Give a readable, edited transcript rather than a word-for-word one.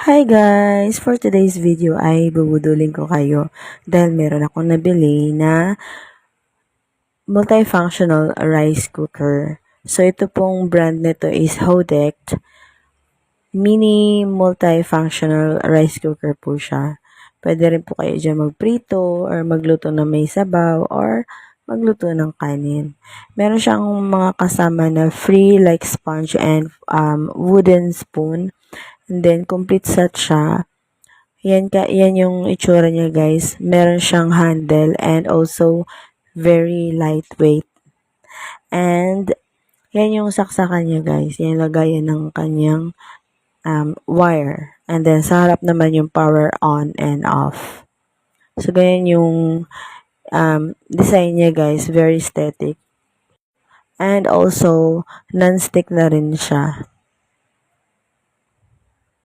Hi guys! For today's video ay bubudulin ko kayo dahil meron akong nabili na multifunctional rice cooker. So ito pong brand nito is Hodec Mini Multifunctional Rice Cooker po siya. Pwede rin po kayo dyan magprito or magluto ng may sabaw or magluto ng kanin. Meron siyang mga kasama na free like sponge and wooden spoon. And then complete set siya. Yan yung itsura niya guys. Meron siyang handle and also very lightweight. And yan yung saksakan niya guys. Yan lagayan ng kanyang wire. And then sa harap naman yung power on and off. So ganyan yung design niya guys. Very aesthetic. And also non-stick na rin siya.